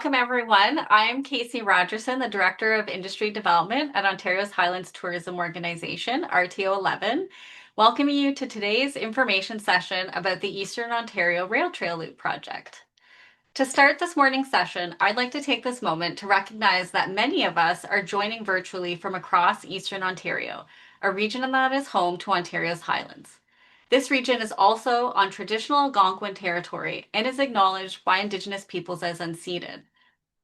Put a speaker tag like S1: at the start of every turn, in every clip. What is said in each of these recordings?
S1: Welcome, everyone. I'm Casey Rogerson, the Director of Industry Development at Ontario's Highlands Tourism Organization, RTO 11, welcoming you to today's information session about the Eastern Ontario Rail Trail Loop project. To start this morning's session, I'd like to take this moment to recognize that many of us are joining virtually from across Eastern Ontario, a region that is home to Ontario's Highlands. This region is also on traditional Algonquin territory and is acknowledged by Indigenous peoples as unceded.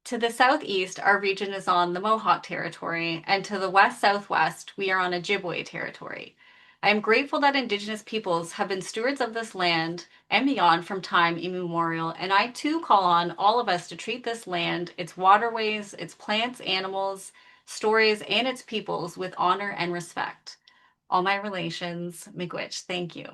S1: To the southeast, our region is on the Mohawk territory, and to the west-southwest, we are on Ojibwe territory. I am grateful that Indigenous peoples have been stewards of this land and beyond from time immemorial, and I too call on all of us to treat this land, its waterways, its plants, animals, stories, and its peoples with honor and respect. All my relations, miigwech, thank you.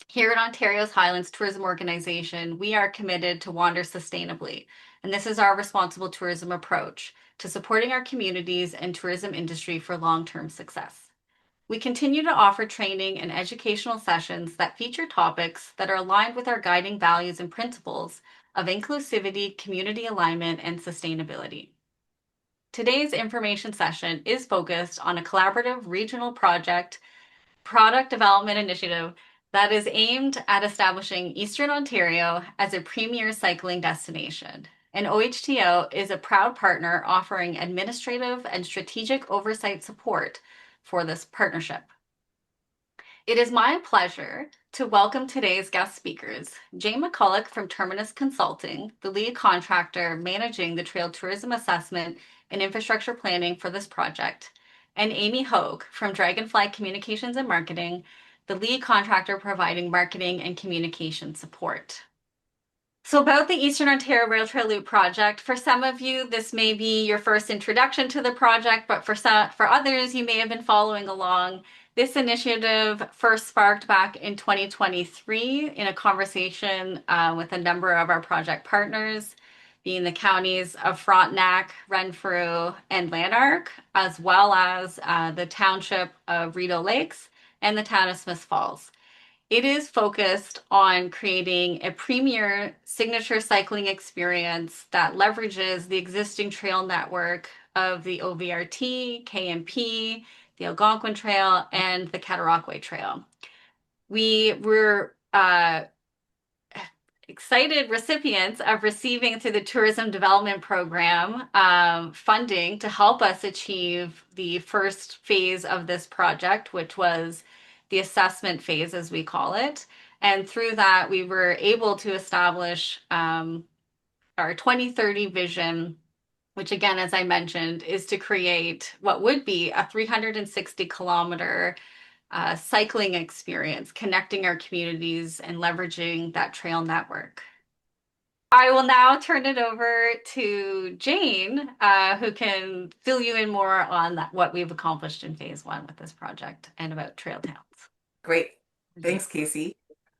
S1: Here at Ontario's Highlands Tourism Organization, we are committed to wander sustainably, and this is our responsible tourism approach to supporting our communities and tourism industry for long-term success. We continue to offer training and educational sessions that feature topics that are aligned with our guiding values and principles of inclusivity, community alignment, and sustainability. Today's information session is focused on a collaborative regional product development initiative that is aimed at establishing Eastern Ontario as a premier cycling destination. And OHTO is a proud partner offering administrative and strategic oversight support for this partnership. It is my pleasure to welcome today's guest speakers, Jane McCulloch from Terminus Consulting, the lead contractor managing the trail tourism assessment and infrastructure planning for this project, and Amy Hogue from Dragonfly Communications and Marketing, the lead contractor providing marketing and communication support. So about the Eastern Ontario Rail Trail Loop project, for some of you, this may be your first introduction to the project, but for others, you may have been following along. This initiative first sparked back in 2023 in a conversation with a number of our project partners, being the counties of Frontenac, Renfrew, and Lanark, as well as the township of Rideau Lakes and the town of Smith Falls. It is focused on creating a premier signature cycling experience that leverages the existing trail network of the OVRT, KMP, the Algonquin Trail, and the Cataraqui Trail. We were excited recipients of receiving through the Tourism Development Program funding to help us achieve the first phase of this project, which was the assessment phase, as we call it. And through that, we were able to establish our 2030 vision, which again, as I mentioned, is to create what would be a 360-kilometer cycling experience, connecting our communities and leveraging that trail network. I will now turn it over to Jane, who can fill you in more on what we've accomplished in phase one with this project and about trail towns.
S2: Great. Thanks, Casey.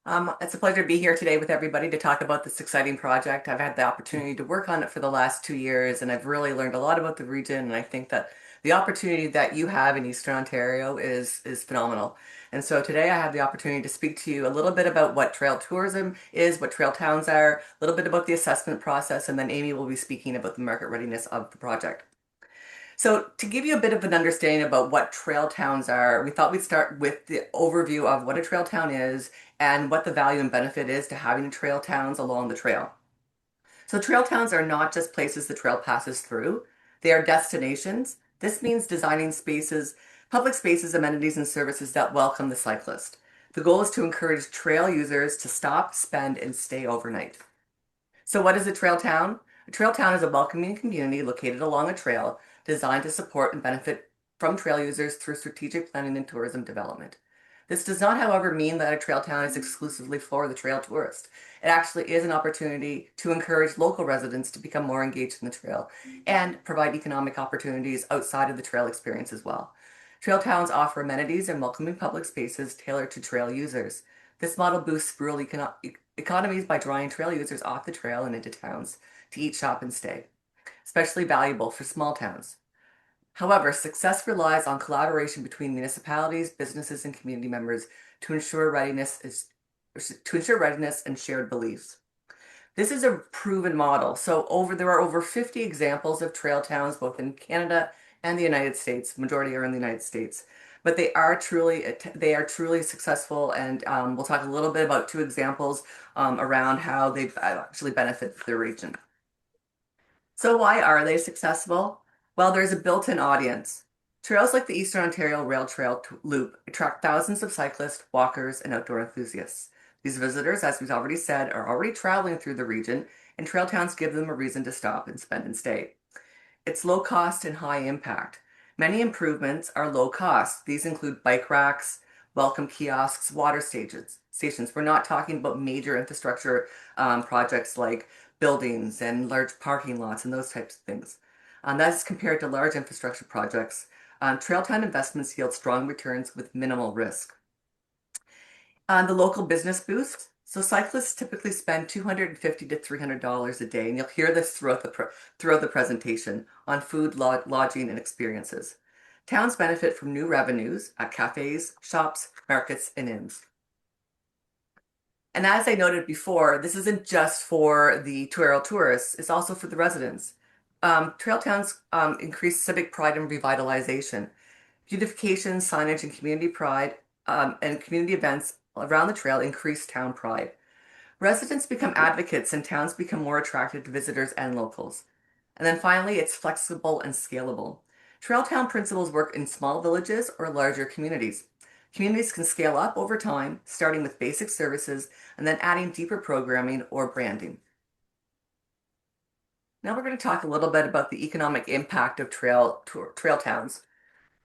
S2: It's a pleasure to be here today with everybody to talk about this exciting project. I've had the opportunity to work on it for the last 2 years, and I've really learned a lot about the region, and I think that the opportunity that you have in Eastern Ontario is phenomenal. And so today I have the opportunity to speak to you a little bit about what trail tourism is, what trail towns are, a little bit about the assessment process, and then Amy will be speaking about the market readiness of the project. So to give you a bit of an understanding about what trail towns are, we thought we'd start with the overview of what a trail town is and what the value and benefit is to having trail towns along the trail. So trail towns are not just places the trail passes through, they are destinations. This means designing spaces, public spaces, amenities, and services that welcome the cyclist. The goal is to encourage trail users to stop, spend, and stay overnight. So what is a trail town? A trail town is a welcoming community located along a trail designed to support and benefit from trail users through strategic planning and tourism development. This does not, however, mean that a trail town is exclusively for the trail tourist. It actually is an opportunity to encourage local residents to become more engaged in the trail and provide economic opportunities outside of the trail experience as well. Trail towns offer amenities and welcoming public spaces tailored to trail users. This model boosts rural economies by drawing trail users off the trail and into towns to eat, shop, and stay, especially valuable for small towns. However, success relies on collaboration between municipalities, businesses, and community members to ensure readiness and shared beliefs. This is a proven model. There are over 50 examples of trail towns both in Canada and the United States. Majority are in the United States, but they are truly successful. And we'll talk a little bit about two examples around how they've actually benefited their region. So why are they successful? Well, there's a built-in audience. Trails like the Eastern Ontario Rail Trail Loop attract thousands of cyclists, walkers, and outdoor enthusiasts. These visitors, as we've already said, are already traveling through the region, and trail towns give them a reason to stop and spend and stay. It's low cost and high impact. Many improvements are low cost. These include bike racks, welcome kiosks, water stations. We're not talking about major infrastructure projects like buildings and large parking lots and those types of things. That's compared to large infrastructure projects. Trail town investments yield strong returns with minimal risk. The local business boost. So cyclists typically spend $250 to $300 a day, and you'll hear this throughout the presentation on food, lodging, and experiences. Towns benefit from new revenues at cafes, shops, markets, and inns. And as I noted before, this isn't just for the trail tourists, it's also for the residents. Trail towns increase civic pride and revitalization. Beautification, signage, and community pride and community events around the trail increase town pride. Residents become advocates and towns become more attractive to visitors and locals. And then finally, it's flexible and scalable. Trail town principles work in small villages or larger communities. Communities can scale up over time, starting with basic services and then adding deeper programming or branding. Now we're going to talk a little bit about the economic impact of trail towns.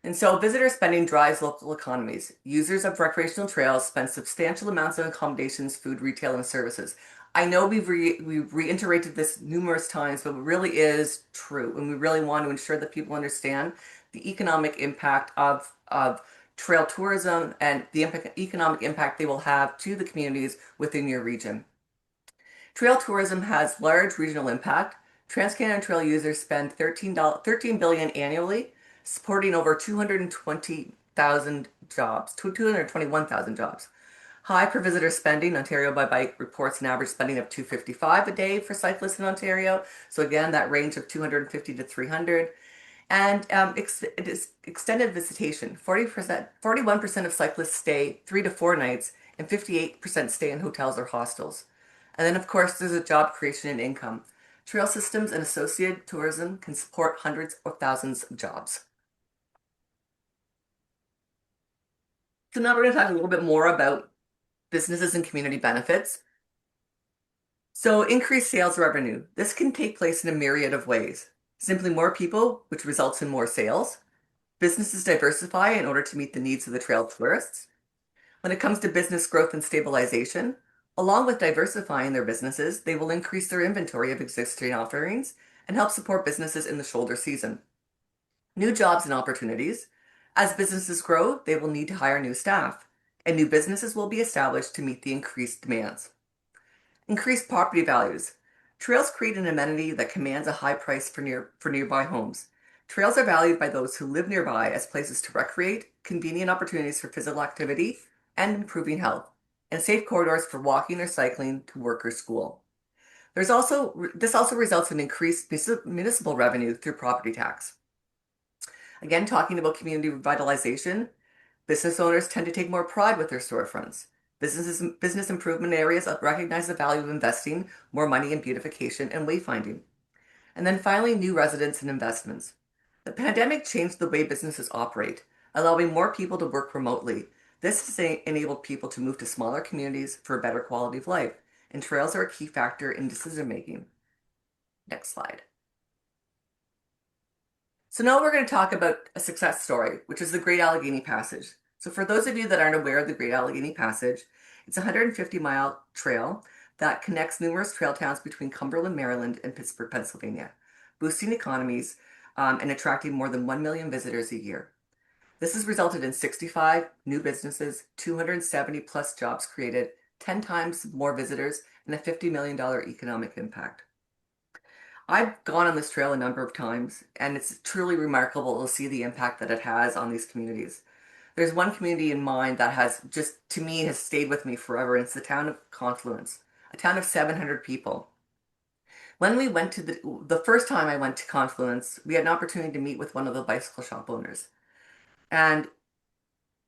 S2: And so visitor spending drives local economies. Users of recreational trails spend substantial amounts on accommodations, food, retail, and services. I know we've reiterated this numerous times, but it really is true. And we really want to ensure that people understand the economic impact of trail tourism and the economic impact they will have to the communities within your region. Trail tourism has large regional impact. TransCanada Trail users spend $13 billion annually, supporting over 220,000 jobs, 221,000 jobs. High per visitor spending. Ontario by Bike reports an average spending of $255 a day for cyclists in Ontario. So again, that range of 250 to 300. And it is extended visitation. 41% of cyclists stay 3 to 4 nights, and 58% stay in hotels or hostels. And then, of course, there's a job creation and income. Trail systems and associated tourism can support hundreds of thousands of jobs. So now we're going to talk a little bit more about businesses and community benefits. So increased sales revenue. This can take place in a myriad of ways. Simply more people, which results in more sales. Businesses diversify in order to meet the needs of the trail tourists. When it comes to business growth and stabilization, along with diversifying their businesses, they will increase their inventory of existing offerings and help support businesses in the shoulder season. New jobs and opportunities. As businesses grow, they will need to hire new staff, and new businesses will be established to meet the increased demands. Increased property values. Trails create an amenity that commands a high price for nearby homes. Trails are valued by those who live nearby as places to recreate, convenient opportunities for physical activity, and improving health, and safe corridors for walking or cycling to work or school. This also results in increased municipal revenue through property tax. Again, talking about community revitalization, business owners tend to take more pride with their storefronts. Business improvement areas recognize the value of investing more money in beautification and wayfinding. And then finally, new residents and investments. The pandemic changed the way businesses operate, allowing more people to work remotely. This has enabled people to move to smaller communities for a better quality of life, and trails are a key factor in decision making. Next slide. So now we're going to talk about a success story, which is the Great Allegheny Passage. So for those of you that aren't aware of the Great Allegheny Passage, it's a 150-mile trail that connects numerous trail towns between Cumberland, Maryland, and Pittsburgh, Pennsylvania, boosting economies and attracting more than 1 million visitors a year. This has resulted in 65 new businesses, 270 plus jobs created, 10 times more visitors, and a $50 million economic impact. I've gone on this trail a number of times, and it's truly remarkable to see the impact that it has on these communities. There's one community in mind that to me, has stayed with me forever, and it's the town of Confluence, a town of 700 people. When we went to the first time I went to Confluence, we had an opportunity to meet with one of the bicycle shop owners. And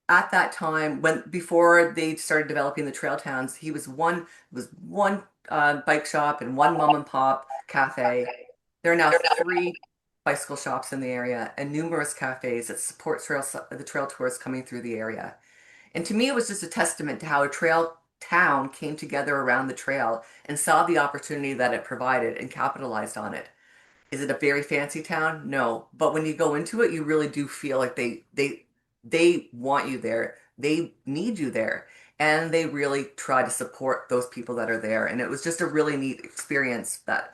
S2: at that time, when before they started developing the trail towns, he was one bike shop and one mom and pop cafe. There are now three bicycle shops in the area and numerous cafes that support the trail tours coming through the area. And to me, it was just a testament to how a trail town came together around the trail and saw the opportunity that it provided and capitalized on it. Is it a very fancy town? No. But when you go into it, you really do feel like they want you there. They need you there. And they really try to support those people that are there. And it was just a really neat experience that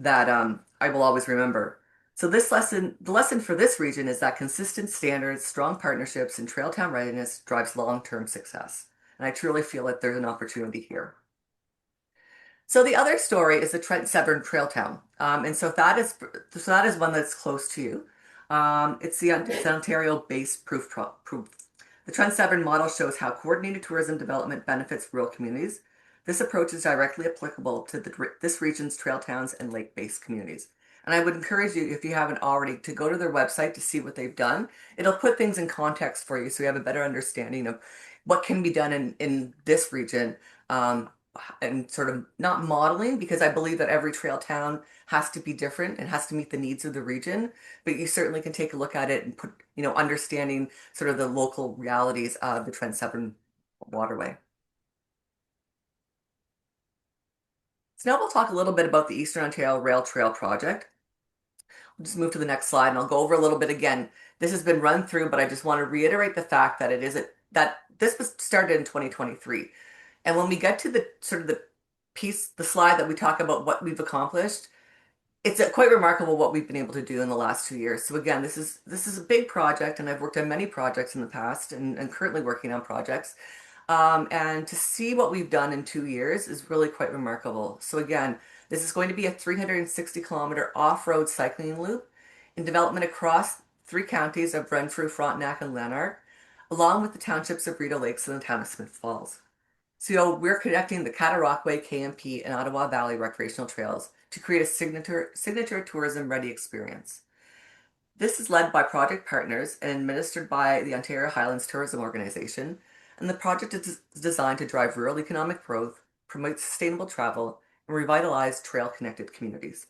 S2: I will always remember. So the lesson for this region is that consistent standards, strong partnerships, and trail town readiness drives long-term success. And I truly feel like there's an opportunity here. So the other story is the Trent Severn Trail Town, and so that is one that's close to you. It's an Ontario-based proof. The Trent Severn model shows how coordinated tourism development benefits rural communities. This approach is directly applicable to this region's trail towns and lake-based communities. And I would encourage you, if you haven't already, to go to their website to see what they've done. It'll put things in context for you so you have a better understanding of what can be done in this region. And sort of not modeling because I believe that every trail town has to be different and has to meet the needs of the region. But you certainly can take a look at it and put, understanding sort of the local realities of the Trent Severn waterway. So now we'll talk a little bit about the Eastern Ontario Rail Trail project. We'll just move to the next slide and I'll go over a little bit again. This has been run through, but I just want to reiterate the fact that that this was started in 2023. And when we get to the sort of the slide that we talk about what we've accomplished, it's quite remarkable what we've been able to do in the last 2 years. So again, this is a big project, and I've worked on many projects in the past, and currently working on projects. And to see what we've done in 2 years is really quite remarkable. So again, this is going to be a 360-kilometer off-road cycling loop in development across three counties of Renfrew, Frontenac, and Lanark, along with the townships of Rideau Lakes and the town of Smith Falls. So we're connecting the Cataraqui, KMP, and Ottawa Valley recreational trails to create a signature tourism-ready experience. This is led by project partners and administered by the Ontario Highlands Tourism Organization, and the project is designed to drive rural economic growth, promote sustainable travel, and revitalize trail-connected communities.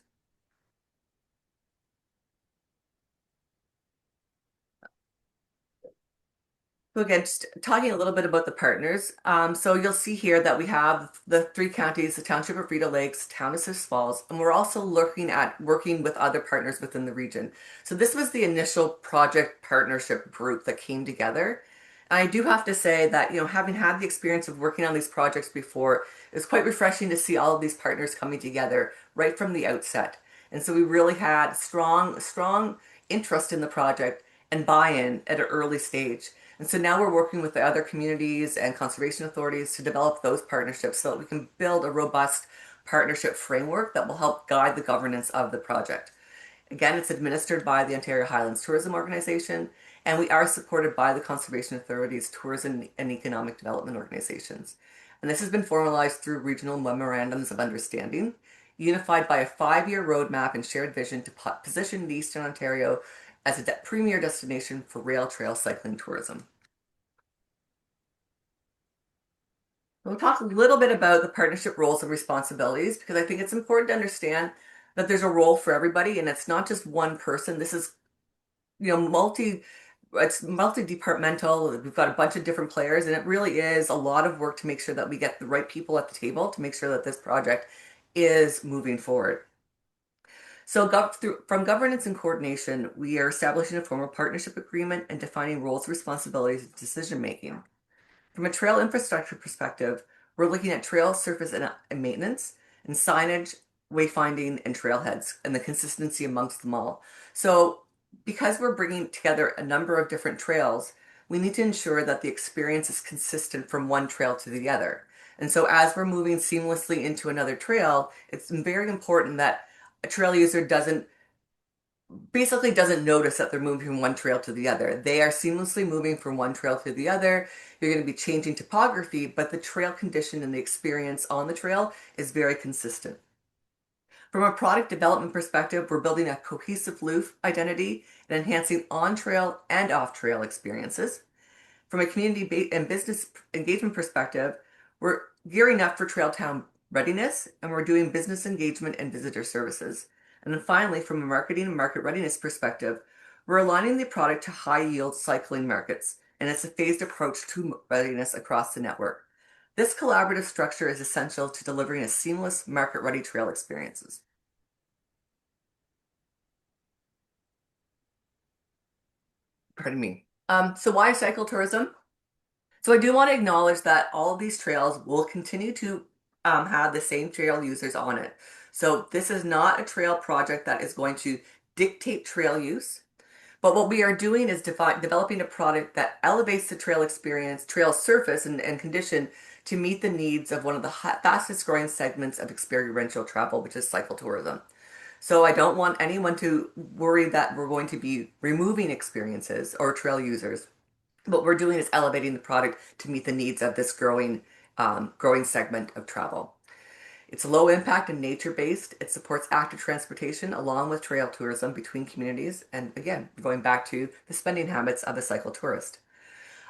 S2: So again, just talking a little bit about the partners. So you'll see here that we have the three counties, the Township of Rideau Lakes, Town of Smith Falls, and we're also looking at working with other partners within the region. So this was the initial project partnership group that came together. And I do have to say that, having had the experience of working on these projects before, it was quite refreshing to see all of these partners coming together right from the outset. And so we really had strong interest in the project and buy-in at an early stage. And so now we're working with the other communities and conservation authorities to develop those partnerships so that we can build a robust partnership framework that will help guide the governance of the project. Again, it's administered by the Ontario Highlands Tourism Organization, and we are supported by the conservation authorities, tourism and economic development organizations. And this has been formalized through regional memorandums of understanding, unified by a 5-year roadmap and shared vision to position Eastern Ontario as a premier destination for rail trail cycling tourism. We'll talk a little bit about the partnership roles and responsibilities because I think it's important to understand that there's a role for everybody and it's not just one person. This is, it's multi-departmental. We've got a bunch of different players and it really is a lot of work to make sure that we get the right people at the table to make sure that this project is moving forward. So from governance and coordination, we are establishing a formal partnership agreement and defining roles, responsibilities, and decision making. From a trail infrastructure perspective, we're looking at trail surface and maintenance and signage, wayfinding, and trailheads and the consistency amongst them all. So because we're bringing together a number of different trails, we need to ensure that the experience is consistent from one trail to the other. And so as we're moving seamlessly into another trail, it's very important that a trail user doesn't notice that they're moving from one trail to the other. They are seamlessly moving from one trail to the other. You're going to be changing topography, but the trail condition and the experience on the trail is very consistent. From a product development perspective, we're building a cohesive loop identity and enhancing on-trail and off-trail experiences. From a community and business engagement perspective, we're gearing up for Trail Town readiness, and we're doing business engagement and visitor services. And then finally, from a marketing and market readiness perspective, we're aligning the product to high-yield cycling markets, and it's a phased approach to readiness across the network. This collaborative structure is essential to delivering a seamless market-ready trail experiences. Pardon me. So why cycle tourism? So I do want to acknowledge that all of these trails will continue to have the same trail users on it. So this is not a trail project that is going to dictate trail use. But what we are doing is developing a product that elevates the trail experience, trail surface and condition to meet the needs of one of the fastest growing segments of experiential travel, which is cycle tourism. So I don't want anyone to worry that we're going to be removing experiences or trail users. What we're doing is elevating the product to meet the needs of this growing segment of travel. It's low impact and nature based. It supports active transportation along with trail tourism between communities. And again, going back to the spending habits of the cycle tourist.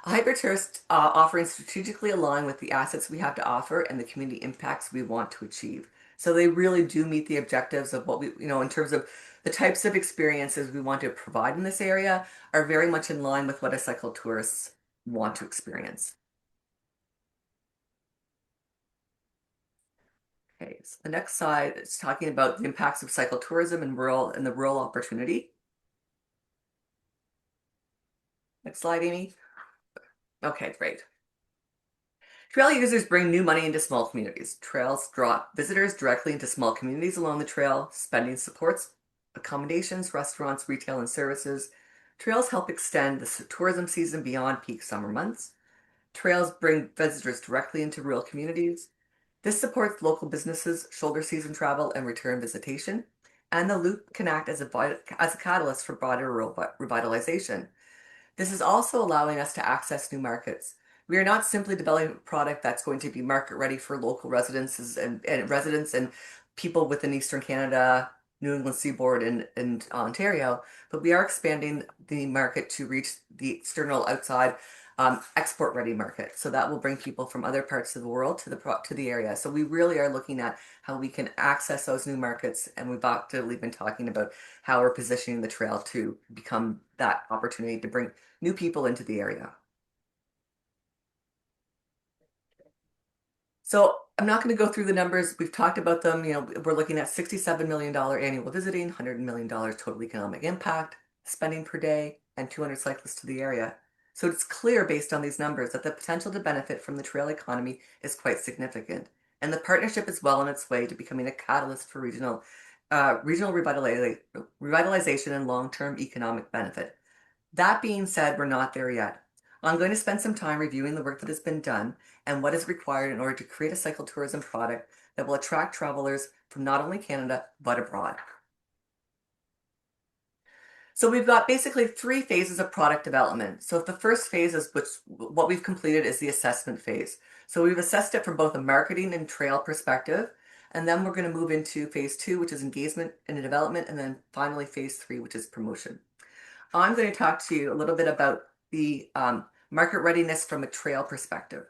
S2: A hybrid tourist offering strategically align with the assets we have to offer and the community impacts we want to achieve. So they really do meet the objectives of what we, in terms of the types of experiences we want to provide in this area are very much in line with what a cycle tourists want to experience. Okay, so the next slide is talking about the impacts of cycle tourism and the rural opportunity. Next slide, Amy. Okay, great. Trail users bring new money into small communities. Trails draw visitors directly into small communities along the trail. Spending supports accommodations, restaurants, retail, and services. Trails help extend the tourism season beyond peak summer months. Trails bring visitors directly into rural communities. This supports local businesses, shoulder season travel, and return visitation. And the loop can act as a catalyst for broader rural revitalization. This is also allowing us to access new markets. We are not simply developing a product that's going to be market ready for local residences and residents and people within Eastern Canada, New England Seaboard, and Ontario, but we are expanding the market to reach the external outside export ready market. So that will bring people from other parts of the world to the area. So we really are looking at how we can access those new markets, and we've actively been talking about how we're positioning the trail to become that opportunity to bring new people into the area. So I'm not going to go through the numbers. We've talked about them. We're looking at $67 million annual visiting, $100 million total economic impact, spending per day, and 200 cyclists to the area. So it's clear based on these numbers that the potential to benefit from the trail economy is quite significant. And the partnership is well on its way to becoming a catalyst for regional revitalization and long-term economic benefit. That being said, we're not there yet. I'm going to spend some time reviewing the work that has been done and what is required in order to create a cycle tourism product that will attract travelers from not only Canada, but abroad. So we've got basically 3 phases of product development. So the first phase is what we've completed is the assessment phase. So we've assessed it from both a marketing and trail perspective. And then we're going to move into phase 2, which is engagement and development. And then finally, phase 3, which is promotion. I'm going to talk to you a little bit about the market readiness from a trail perspective.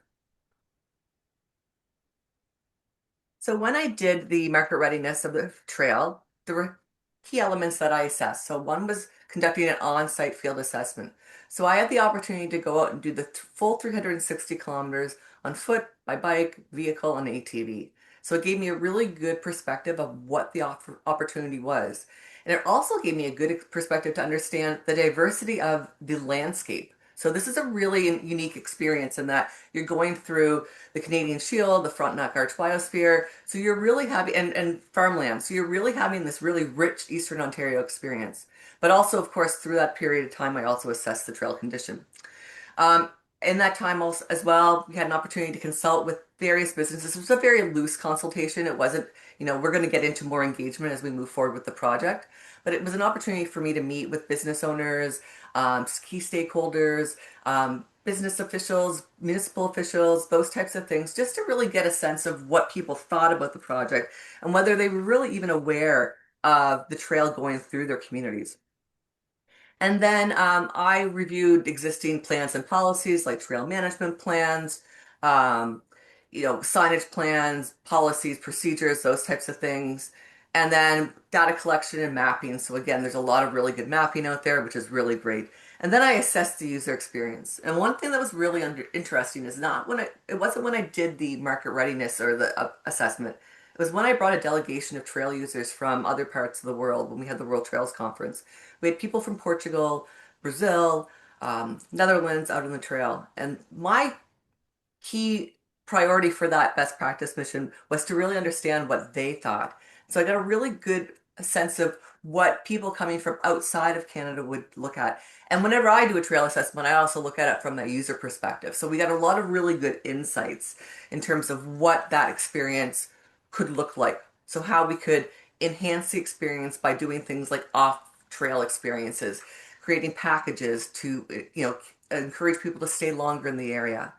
S2: So when I did the market readiness of the trail, there were key elements that I assessed. So one was conducting an on-site field assessment. So I had the opportunity to go out and do the full 360 kilometers on foot, by bike, vehicle, and ATV. So it gave me a really good perspective of what the opportunity was. And it also gave me a good perspective to understand the diversity of the landscape. So this is a really unique experience in that you're going through the Canadian Shield, the Frontenac Arch Biosphere. So you're really having, and farmland. So you're really having this really rich Eastern Ontario experience. But also, of course, through that period of time, I also assessed the trail condition. In that time also, as well, we had an opportunity to consult with various businesses. It was a very loose consultation. It wasn't, we're going to get into more engagement as we move forward with the project. But it was an opportunity for me to meet with business owners, key stakeholders, business officials, municipal officials, those types of things, just to really get a sense of what people thought about the project and whether they were really even aware of the trail going through their communities. And then I reviewed existing plans and policies like trail management plans, um, signage plans, policies, procedures, those types of things. And then data collection and mapping. So again, there's a lot of really good mapping out there, which is really great. And then I assessed the user experience. And one thing that was really interesting is not when it wasn't when I did the market readiness or the assessment. It was when I brought a delegation of trail users from other parts of the world when we had the World Trails Conference. We had people from Portugal, Brazil, Netherlands out on the trail. And my key priority for that best practice mission was to really understand what they thought. So I got a really good sense of what people coming from outside of Canada would look at. And whenever I do a trail assessment, I also look at it from the user perspective. So we got a lot of really good insights in terms of what that experience could look like. So how we could enhance the experience by doing things like off trail experiences, creating packages to, encourage people to stay longer in the area.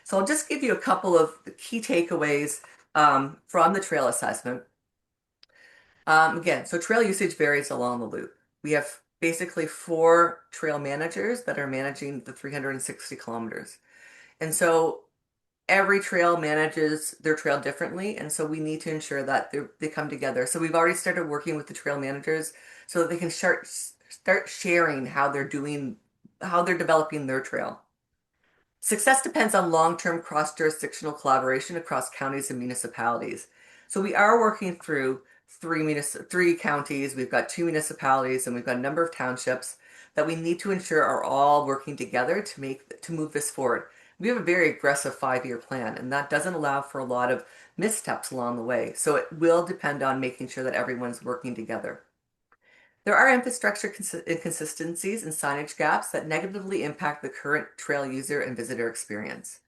S2: So I'll just give you a couple of the key takeaways from the trail assessment. Again, so trail usage varies along the loop. We have basically 4 trail managers that are managing the 360 kilometers. And so every trail manages their trail differently. And so we need to ensure that they come together. So we've already started working with the trail managers so that they can start sharing how they're doing, how they're developing their trail. Success depends on long-term cross-jurisdictional collaboration across counties and municipalities. So we are working through 3 counties, we've got 2 municipalities, and we've got a number of townships that we need to ensure are all working together to move this forward. We have a very aggressive 5-year plan, and that doesn't allow for a lot of missteps along the way. So it will depend on making sure that everyone's working together. There are infrastructure inconsistencies and signage gaps that negatively impact the current trail user and visitor experience.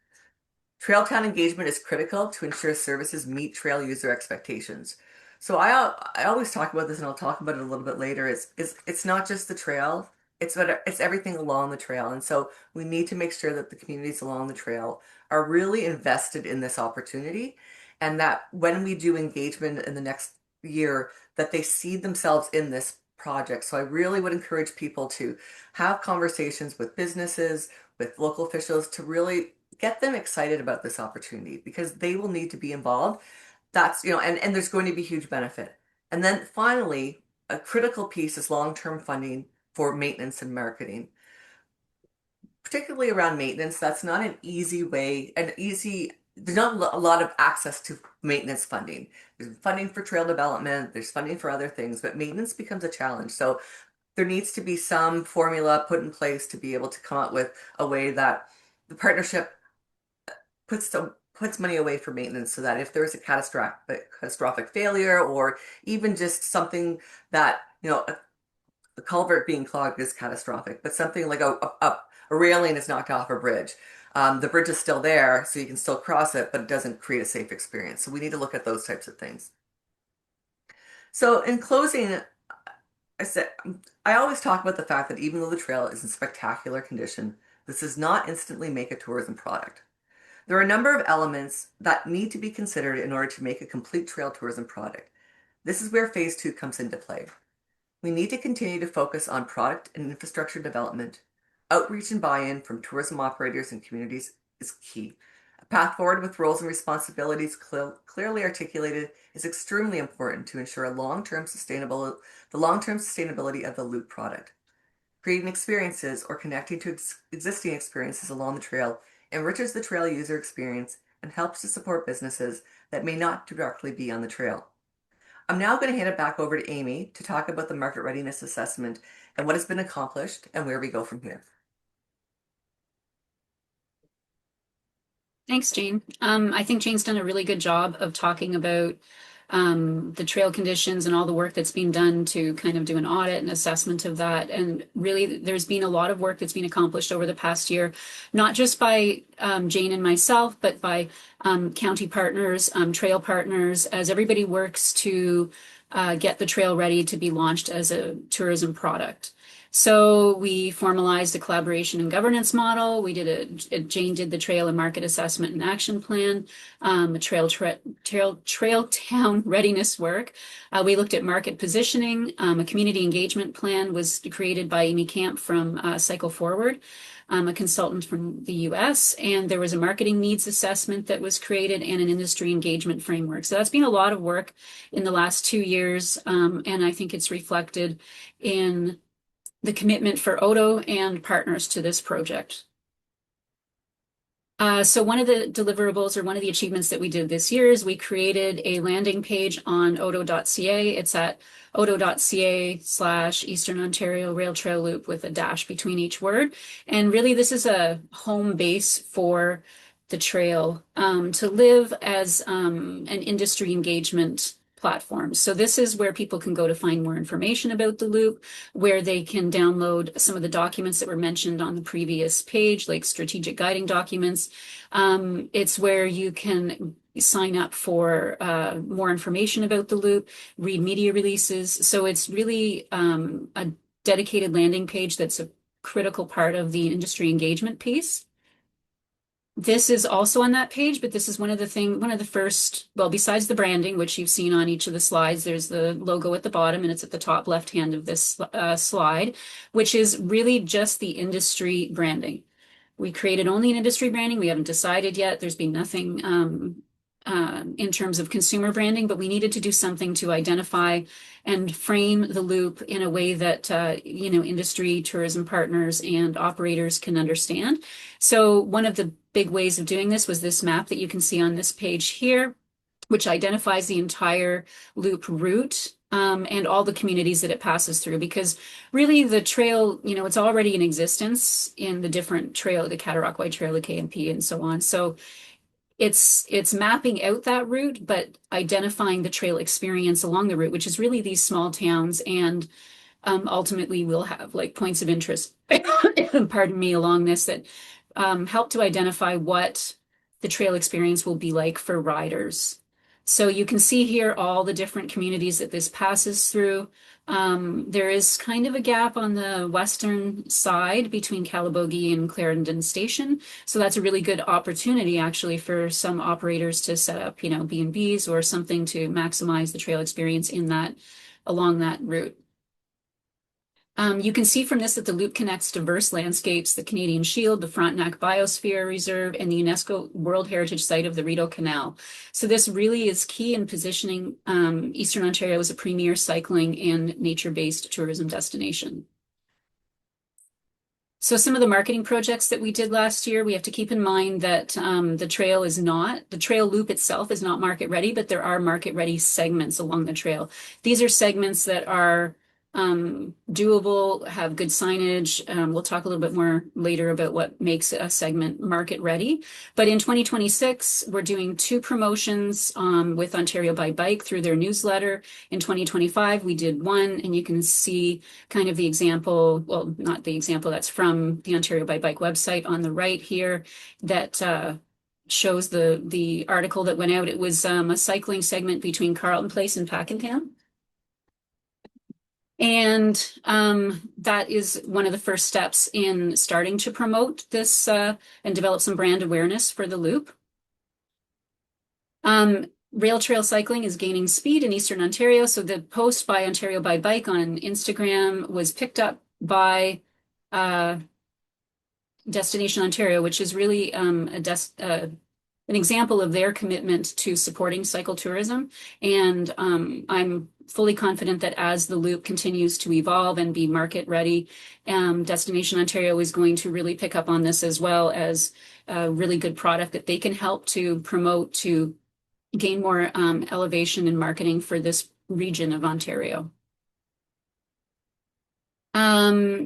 S2: Trail town engagement is critical to ensure services meet trail user expectations. So I always talk about this, and I'll talk about it a little bit later. Is it's not just the trail; it's everything along the trail. And so we need to make sure that the communities along the trail are really invested in this opportunity, and that when we do engagement in the next year, that they see themselves in this project. So I really would encourage people to have conversations with businesses, with local officials to really get them excited about this opportunity because they will need to be involved. That's, and there's going to be huge benefit. And then finally, a critical piece is long-term funding for maintenance and marketing. Particularly around maintenance, that's not an easy way, there's not a lot of access to maintenance funding. There's funding for trail development, there's funding for other things, but maintenance becomes a challenge. So there needs to be some formula put in place to be able to come up with a way that the partnership puts money away for maintenance so that if there's a catastrophic failure or even just something that, the culvert being clogged is catastrophic, but something like a railing is knocked off a bridge. The bridge is still there, so you can still cross it, but it doesn't create a safe experience. So we need to look at those types of things. So in closing, I always talk about the fact that even though the trail is in spectacular condition, this does not instantly make a tourism product. There are a number of elements that need to be considered in order to make a complete trail tourism product. This is where phase 2 comes into play. We need to continue to focus on product and infrastructure development. Outreach and buy-in from tourism operators and communities is key. A path forward with roles and responsibilities clearly articulated is extremely important to ensure the long-term sustainability of the loop product. Creating experiences or connecting to existing experiences along the trail enriches the trail user experience and helps to support businesses that may not directly be on the trail. I'm now going to hand it back over to Amy to talk about the market readiness assessment and what has been accomplished and where we go from here.
S3: Thanks, Jane. I think Jane's done a really good job of talking about the trail conditions and all the work that's been done to kind of do an audit and assessment of that. And really, there's been a lot of work that's been accomplished over the past year, not just by Jane and myself, but by county partners, trail partners, as everybody works to get the trail ready to be launched as a tourism product. So we formalized a collaboration and governance model. We did Jane did the trail and market assessment and action plan, a trail town readiness work. We looked at market positioning. A community engagement plan was created by Amy Camp from Cycle Forward, a consultant from the US. And there was a marketing needs assessment that was created and an industry engagement framework. So that's been a lot of work in the last 2 years. And I think it's reflected in the commitment for OHTO and partners to this project. So one of the deliverables or one of the achievements that we did this year is we created a landing page on OHTO.ca. It's at OHTO.ca/Eastern Ontario Rail Trail Loop with a dash between each word. And really this is a home base for the trail to live as an industry engagement platform. So this is where people can go to find more information about the loop, where they can download some of the documents that were mentioned on the previous page, like strategic guiding documents. It's where you can sign up for more information about the loop, read media releases. So it's really a dedicated landing page that's a critical part of the industry engagement piece. This is also on that page, but this is one of the first, well, besides the branding, which you've seen on each of the slides, there's the logo at the bottom and it's at the top left hand of this slide, which is really just the industry branding. We created only an industry branding. We haven't decided yet. There's been nothing in terms of consumer branding, but we needed to do something to identify and frame the loop in a way that industry, tourism partners, and operators can understand. So one of the big ways of doing this was this map that you can see on this page here, which identifies the entire loop route and all the communities that it passes through. Because really the trail, it's already in existence in the different trail, the Cataraqui Trail, the KMP, and so on. So it's mapping out that route, but identifying the trail experience along the route, which is really these small towns, and ultimately we'll have like points of interest, pardon me, along this that help to identify what the trail experience will be like for riders. So you can see here all the different communities that this passes through. There is kind of a gap on the western side between Calabogie and Clarendon Station. So that's a really good opportunity actually for some operators to set up, B&Bs or something to maximize the trail experience along that route. You can see from this that the loop connects diverse landscapes, the Canadian Shield, the Frontenac Biosphere Reserve, and the UNESCO World Heritage Site of the Rideau Canal. So this really is key in positioning Eastern Ontario as a premier cycling and nature-based tourism destination. So some of the marketing projects that we did last year, we have to keep in mind that the trail loop itself is not market ready, but there are market ready segments along the trail. These are segments that are doable, have good signage. We'll talk a little bit more later about what makes a segment market ready. But in 2026, we're doing 2 promotions with Ontario by Bike through their newsletter. In 2025, we did 1, and you can see kind of the example, well, not the example, that's from the Ontario by Bike website on the right here that shows the article that went out. It was a cycling segment between Carleton Place and Pakenham. And that is one of the first steps in starting to promote this and develop some brand awareness for the loop. Rail trail cycling is gaining speed in Eastern Ontario. So the post by Ontario by Bike on Instagram was picked up by Destination Ontario, which is really an example of their commitment to supporting cycle tourism. And I'm fully confident that as the loop continues to evolve and be market ready, Destination Ontario is going to really pick up on this as well as a really good product that they can help to promote to gain more elevation in marketing for this region of Ontario.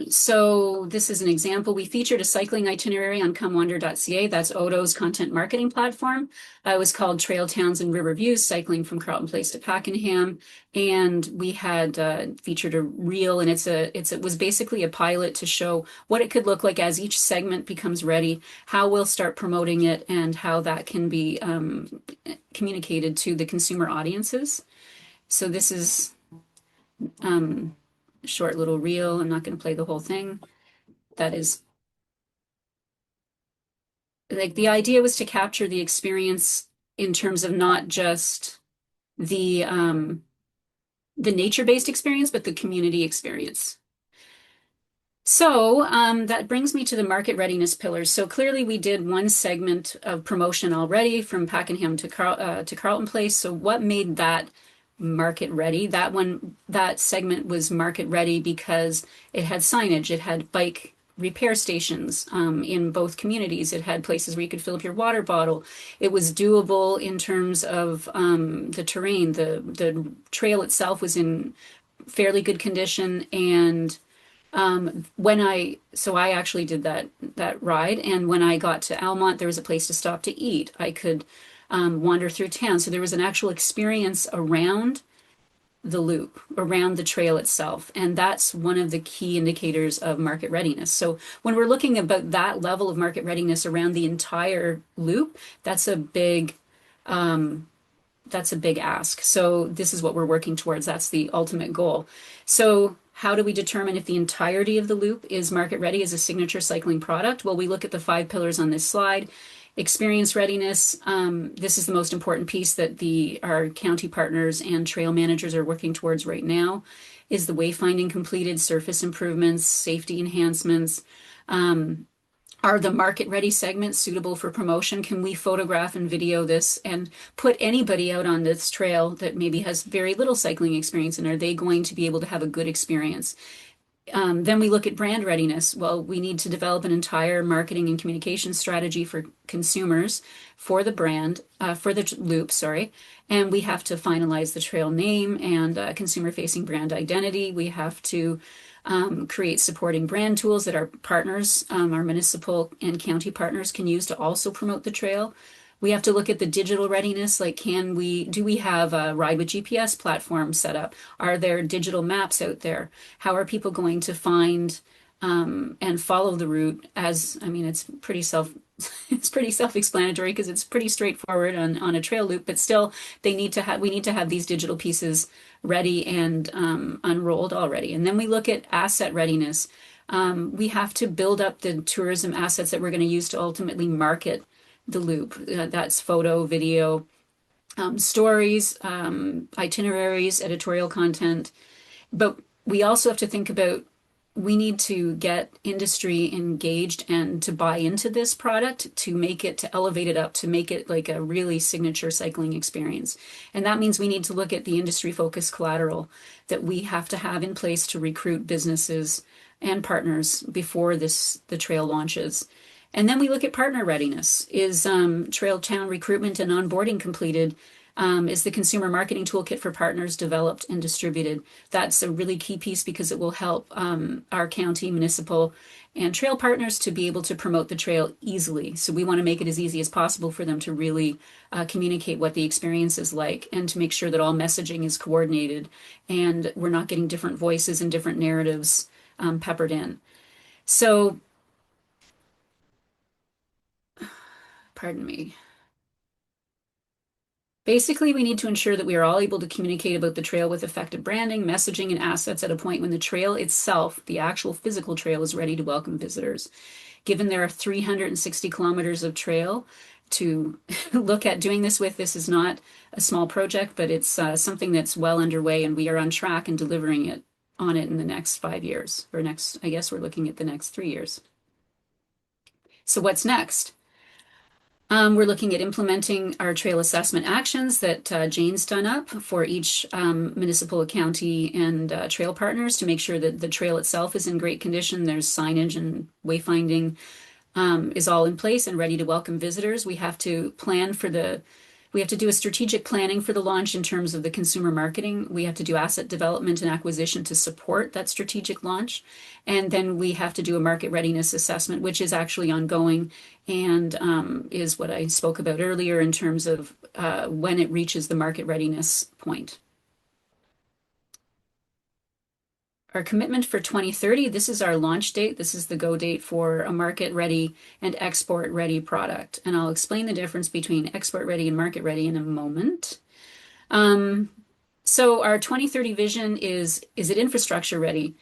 S3: So this is an example. We featured a cycling itinerary on comewonder.ca. That's OHTO's content marketing platform. It was called Trail Towns and River Views, cycling from Carleton Place to Pakenham. And we had featured a reel, and it was basically a pilot to show what it could look like as each segment becomes ready, how we'll start promoting it, and how that can be communicated to the consumer audiences. So this is short little reel. I'm not going to play the whole thing. That is like the idea was to capture the experience in terms of not just the nature-based experience, but the community experience. So that brings me to the market readiness pillars. So clearly we did one segment of promotion already from Pakenham to Carleton Place. So what made that market ready? That segment was market ready because it had signage, it had bike repair stations in both communities. It had places where you could fill up your water bottle. It was doable in terms of the terrain. The trail itself was in fairly good condition, and I actually did that ride, and when I got to Almont, there was a place to stop to eat. I could wander through town, so there was an actual experience around the loop, around the trail itself, and that's one of the key indicators of market readiness. So when we're looking about that level of market readiness around the entire loop, that's a big ask. So this is what we're working towards. That's the ultimate goal. So how do we determine if the entirety of the loop is market ready as a signature cycling product? Well, we look at the 5 pillars on this slide. Experience readiness. This is the most important piece that our county partners and trail managers are working towards right now. Is the wayfinding completed, surface improvements, safety enhancements? Are the market ready segments suitable for promotion? Can we photograph and video this and put anybody out on this trail that maybe has very little cycling experience, and are they going to be able to have a good experience? Then we look at brand readiness. Well, we need to develop an entire marketing and communication strategy for consumers, for the brand, for the loop, sorry. And we have to finalize the trail name and consumer-facing brand identity. We have to create supporting brand tools that our partners, our municipal and county partners, can use to also promote the trail. We have to look at the digital readiness, like do we have a Ride with GPS platform set up? Are there digital maps out there? How are people going to find and follow the route? It's pretty self-explanatory because it's pretty straightforward on a trail loop, but still we need to have these digital pieces ready and unrolled already. And then we look at asset readiness. We have to build up the tourism assets that we're going to use to ultimately market the loop. That's photo, video, stories, itineraries, editorial content. But we also have to think about, we need to get industry engaged and to buy into this product, to elevate it up, to make it like a really signature cycling experience. And that means we need to look at the industry focused collateral that we have to have in place to recruit businesses and partners before the trail launches. And then we look at partner readiness. Is trail town recruitment and onboarding completed? Is the consumer marketing toolkit for partners developed and distributed? That's a really key piece because it will help our county, municipal, and trail partners to be able to promote the trail easily. So we want to make it as easy as possible for them to really communicate what the experience is like, and to make sure that all messaging is coordinated and we're not getting different voices and different narratives peppered in. So, pardon me. Basically, we need to ensure that we are all able to communicate about the trail with effective branding, messaging, and assets at a point when the trail itself, the actual physical trail, is ready to welcome visitors. Given there are 360 kilometers of trail to look at doing this with, this is not a small project, but it's something that's well underway, and we are on track in delivering it in the next 5 years, or I guess we're looking at the next 3 years. So what's next? We're looking at implementing our trail assessment actions that Jane's done up for each municipal, county, and trail partners to make sure that the trail itself is in great condition. There's signage and wayfinding is all in place and ready to welcome visitors. We have to do a strategic planning for the launch in terms of the consumer marketing. We have to do asset development and acquisition to support that strategic launch. And then we have to do a market readiness assessment, which is actually ongoing and is what I spoke about earlier in terms of when it reaches the market readiness point. Our commitment for 2030, this is our launch date. This is the go date for a market ready and export ready product. And I'll explain the difference between export ready and market ready in a moment. So our 2030 vision is it infrastructure ready?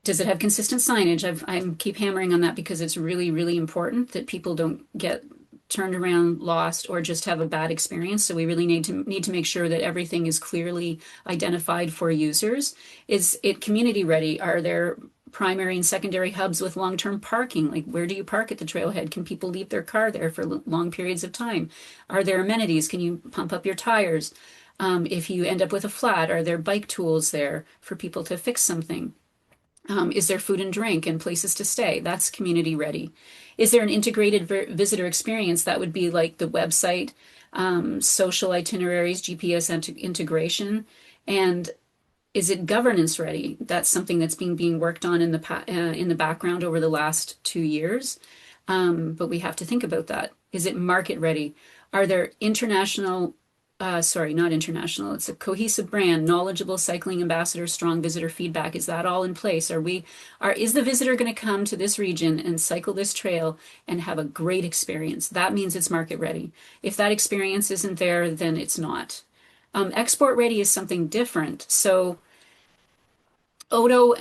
S3: Does it have consistent signage? I keep hammering on that because it's really, really important that people don't get turned around, lost, or just have a bad experience. So we really need to make sure that everything is clearly identified for users. Is it community ready? Are there primary and secondary hubs with long-term parking? Like, where do you park at the trailhead? Can people leave their car there for long periods of time? Are there amenities? Can you pump up your tires? If you end up with a flat, are there bike tools there for people to fix something? Is there food and drink and places to stay? That's community ready. Is there an integrated visitor experience? That would be like the website, social itineraries, GPS integration. And is it governance ready? That's something that's being worked on in the background over the last 2 years. But we have to think about that. Is it market ready? Are there international sorry, not international. It's a cohesive brand, knowledgeable cycling ambassadors, strong visitor feedback. Is that all in place? Is the visitor going to come to this region and cycle this trail and have a great experience? That means it's market ready. If that experience isn't there, then it's not. Export ready is something different. So OHTO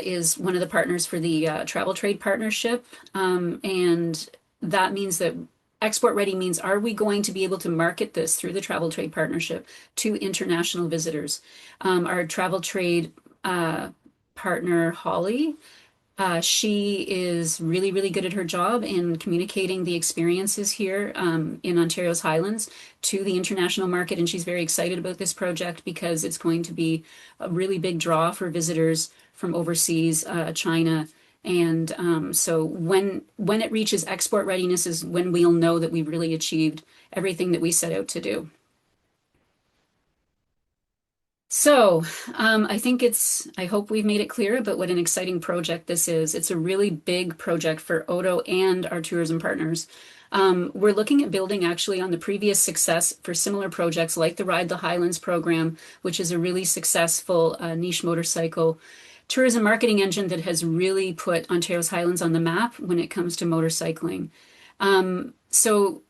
S3: is one of the partners for the Travel Trade Partnership, and that means that export ready means, are we going to be able to market this through the Travel Trade Partnership to international visitors? Our Travel Trade partner, Holly, she is really, really good at her job in communicating the experiences here in Ontario's Highlands to the international market. And she's very excited about this project because it's going to be a really big draw for visitors from overseas, China. And so when it reaches export readiness is when we'll know that we've really achieved everything that we set out to do. So I hope we've made it clear about what an exciting project this is. It's a really big project for OHTO and our tourism partners. We're looking at building actually on the previous success for similar projects like the Ride the Highlands program, which is a really successful niche motorcycle tourism marketing engine that has really put Ontario's Highlands on the map when it comes to motorcycling. So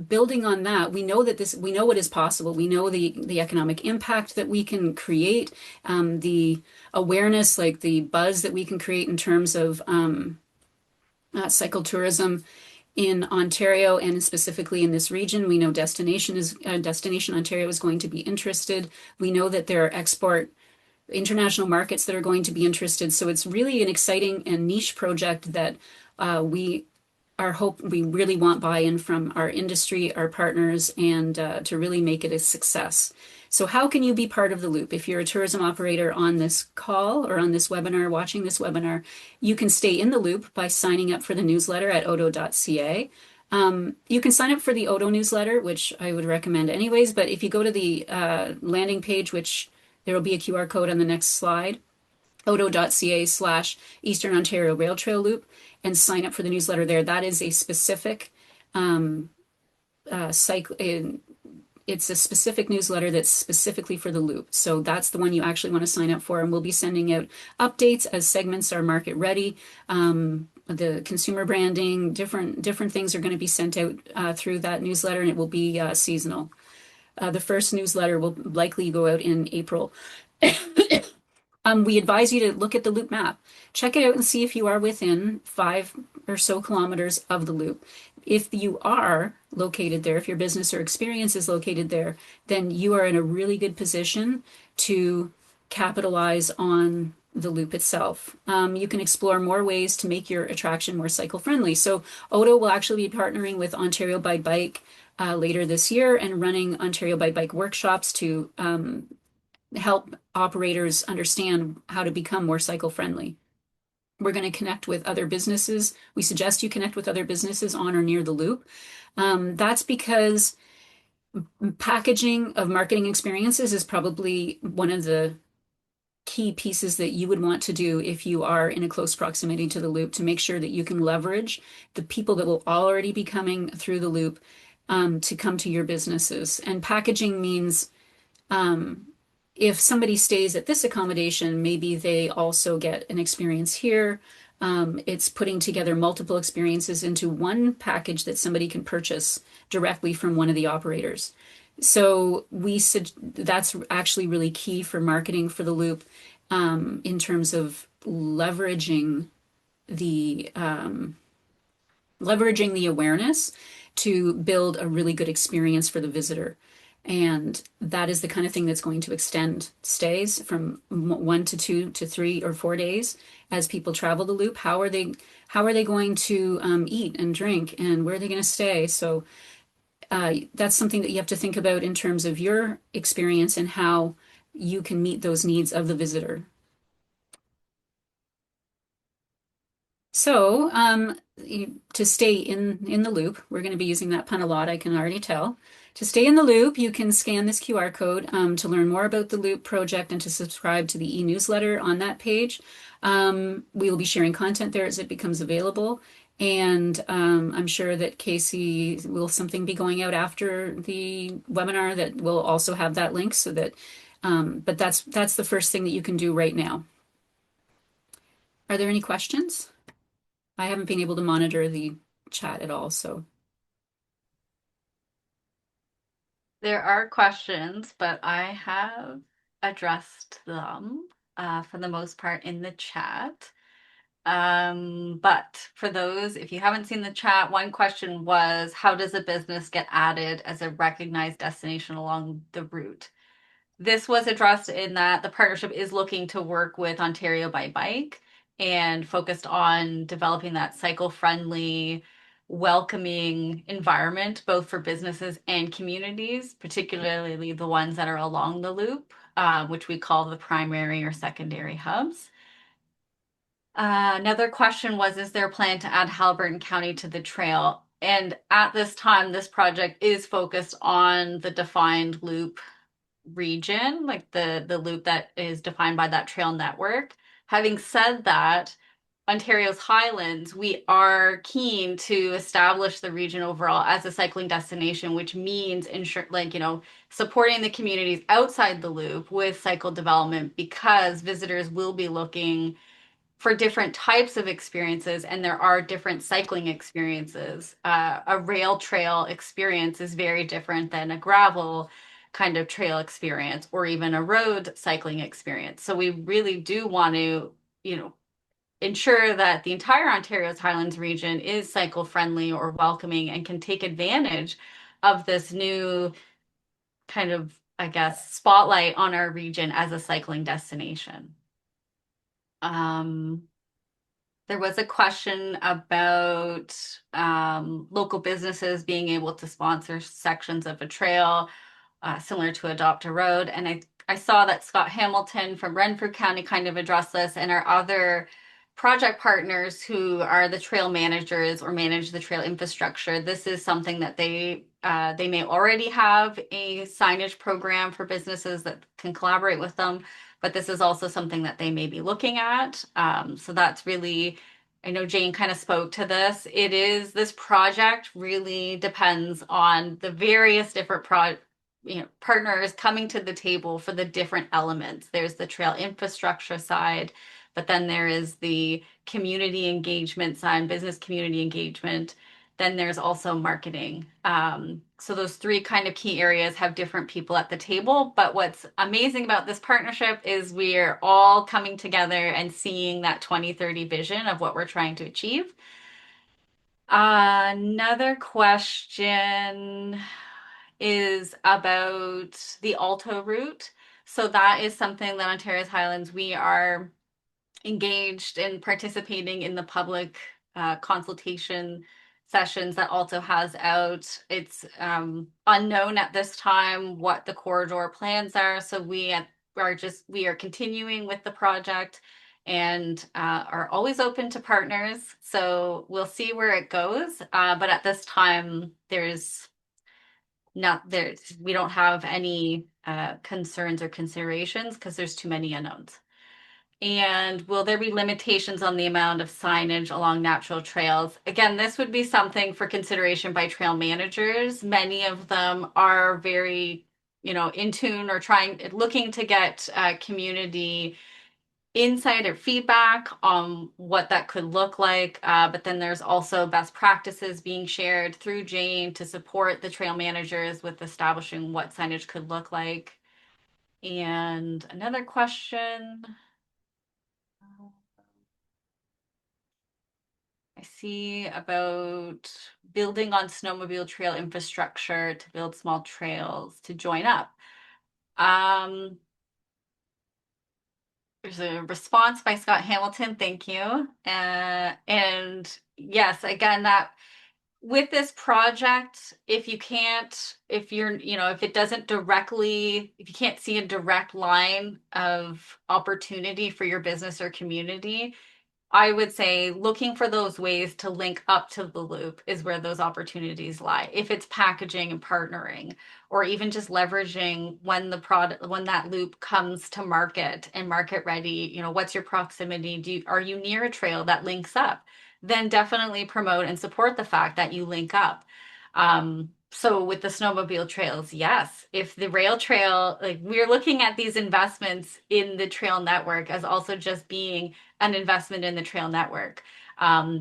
S3: building on that, we know what is possible. We know the economic impact that we can create, the awareness, like the buzz that we can create in terms of cycle tourism in Ontario and specifically in this region. We know Destination Ontario is going to be interested. We know that there are international markets that are going to be interested. So it's really an exciting and niche project that we really want buy-in from our industry, our partners, and to really make it a success. So how can you be part of the loop? If you're a tourism operator on this call or on this webinar, watching this webinar, you can stay in the loop by signing up for the newsletter at ohto.ca. You can sign up for the OHTO newsletter, which I would recommend anyways, but if you go to the landing page, which there will be a QR code on the next slide, ohto.ca/Eastern Ontario Rail Trail Loop, and sign up for the newsletter there. That is a specific it's a specific newsletter that's specifically for the loop. So that's the one you actually want to sign up for, and we'll be sending out updates as segments are market ready. The consumer branding, different things are going to be sent out through that newsletter, and it will be seasonal. The first newsletter will likely go out in April. We advise you to look at the loop map. Check it out and see if you are within 5 or so kilometers of the loop. If you are located there, if your business or experience is located there, then you are in a really good position to capitalize on the loop itself. You can explore more ways to make your attraction more cycle friendly. So OHTO will actually be partnering with Ontario by Bike later this year and running Ontario by Bike workshops to help operators understand how to become more cycle friendly. We're going to connect with other businesses. We suggest you connect with other businesses on or near the loop. That's because packaging of marketing experiences is probably one of the key pieces that you would want to do if you are in a close proximity to the loop, to make sure that you can leverage the people that will already be coming through the loop to come to your businesses. And packaging means if somebody stays at this accommodation, maybe they also get an experience here. It's putting together multiple experiences into one package that somebody can purchase directly from one of the operators. So that's actually really key for marketing for the loop, in terms of the leveraging the awareness to build a really good experience for the visitor. And that is the kind of thing that's going to extend stays from 1 to 2 to 3 or 4 days as people travel the loop. How are they going to eat and drink, and where are they going to stay? So that's something that you have to think about in terms of your experience and how you can meet those needs of the visitor. So, to stay in the loop, we're going to be using that pun a lot, I can already tell. To stay in the loop, you can scan this QR code to learn more about the Loop project and to subscribe to the e-newsletter on that page. We will be sharing content there as it becomes available. And I'm sure that Casey will something be going out after the webinar that will also have that link so that, but that's the first thing that you can do right now. Are there any questions? I haven't been able to monitor the chat at all, so.
S1: There are questions, but I have addressed them for the most part in the chat. But for those, if you haven't seen the chat, one question was, how does a business get added as a recognized destination along the route? This was addressed in that the partnership is looking to work with Ontario by Bike and focused on developing that cycle-friendly, welcoming environment, both for businesses and communities, particularly the ones that are along the loop, which we call the primary or secondary hubs. Another question was, is there a plan to add Haliburton County to the trail? And at this time, this project is focused on the defined loop region, like the loop that is defined by that trail network. Having said that, Ontario's Highlands, we are keen to establish the region overall as a cycling destination, which means supporting the communities outside the loop with cycle development because visitors will be looking for different types of experiences, and there are different cycling experiences. A rail trail experience is very different than a gravel kind of trail experience or even a road cycling experience. So we really do want to, ensure that the entire Ontario's Highlands region is cycle friendly or welcoming and can take advantage of this new kind of, I guess, spotlight on our region as a cycling destination. Um, There was a question about local businesses being able to sponsor sections of a trail, similar to Adopt a Road. And I saw that Scott Hamilton from Renfrew County kind of addressed this, and our other project partners who are the trail managers or manage the trail infrastructure. This is something that they may already have a signage program for businesses that can collaborate with them, but this is also something that they may be looking at. So that's really, I know Jane kind of spoke to this. This project really depends on the various different partners coming to the table for the different elements. There's the trail infrastructure side, but then there is the community engagement side, business community engagement. Then there's also marketing. So those three kind of key areas have different people at the table. But what's amazing about this partnership is we're all coming together and seeing that 2030 vision of what we're trying to achieve. Another question is about the OHTO route. So that is something that Ontario's Highlands, we are engaged in participating in the public consultation sessions that OHTO has out. It's unknown at this time what the corridor plans are, so we are continuing with the project and are always open to partners. So we'll see where it goes. But at this time, we don't have any concerns or considerations because there's too many unknowns. And will there be limitations on the amount of signage along natural trails? Again, this would be something for consideration by trail managers. Many of them are very, in tune or looking to get community insight or feedback on what that could look like. But then there's also best practices being shared through Jane to support the trail managers with establishing what signage could look like. And another question. I see about building on snowmobile trail infrastructure to build small trails to join up. Um, there's a response by Scott Hamilton. Thank you. And yes, again, that with this project, if you can't, if you're, if it doesn't directly, if you can't see a direct line of opportunity for your business or community, I would say looking for those ways to link up to the loop is where those opportunities lie. If it's packaging and partnering, or even just leveraging when when that loop comes to market and market ready, what's your proximity? Are you near a trail that links up? Then definitely promote and support the fact that you link up. So with the snowmobile trails, yes, if the rail trail, like we're looking at these investments in the trail network as also just being an investment in the trail network.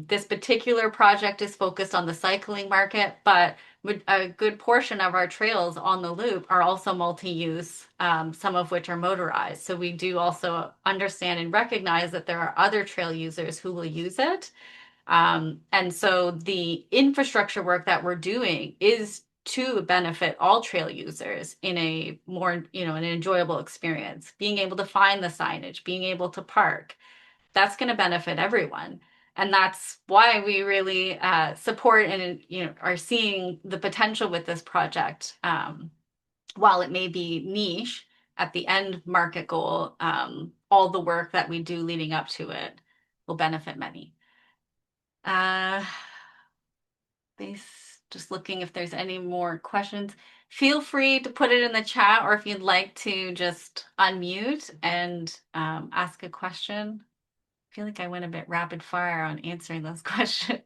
S1: This particular project is focused on the cycling market, but a good portion of our trails on the loop are also multi-use, some of which are motorized. So we do also understand and recognize that there are other trail users who will use it. And so the infrastructure work that we're doing is to benefit all trail users in a more, an enjoyable experience. Being able to find the signage, being able to park, that's going to benefit everyone. And that's why we really support and are seeing the potential with this project. While it may be niche, at the end market goal, all the work that we do leading up to it will benefit many. Uh, just looking if there's any more questions. Feel free to put it in the chat, or if you'd like to just unmute and ask a question. I feel like I went a bit rapid fire on answering those questions.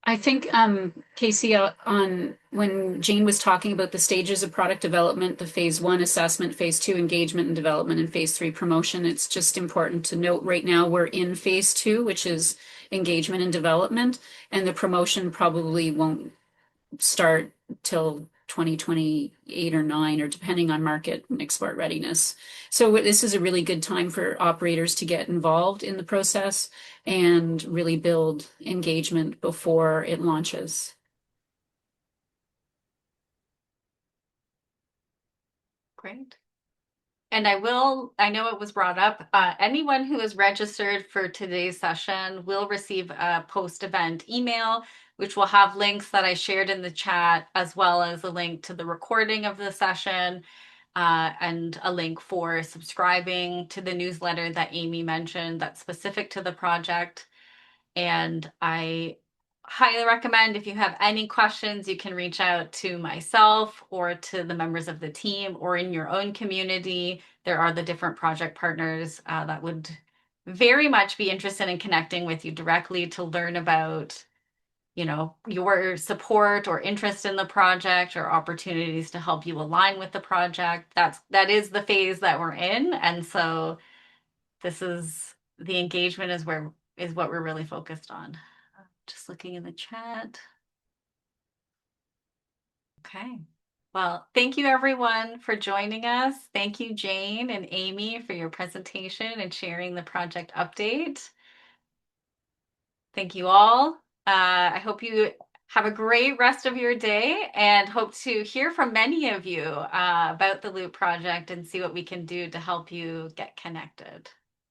S3: I think, Casey, on when Jane was talking about the stages of product development, the phase one assessment, phase two engagement and development, and phase three promotion, it's just important to note right now we're in phase two, which is engagement and development, and the promotion probably won't start till 2028 or 9, or depending on market and export readiness. So this is a really good time for operators to get involved in the process and really build engagement before it launches.
S1: Great. And I know it was brought up, anyone who is registered for today's session will receive a post-event email, which will have links that I shared in the chat, as well as a link to the recording of the session, and a link for subscribing to the newsletter that Amy mentioned that's specific to the project. And I highly recommend, if you have any questions, you can reach out to myself or to the members of the team, or in your own community. There are the different project partners that would very much be interested in connecting with you directly to learn about, your support or interest in the project, or opportunities to help you align with the project. That is the phase that we're in. And so this is the engagement is what we're really focused on. Just looking in the chat. Okay. Well, thank you everyone for joining us. Thank you, Jane and Amy, for your presentation and sharing the project update. Thank you all. I hope you have a great rest of your day, and hope to hear from many of you about the Loop project and see what we can do to help you get connected.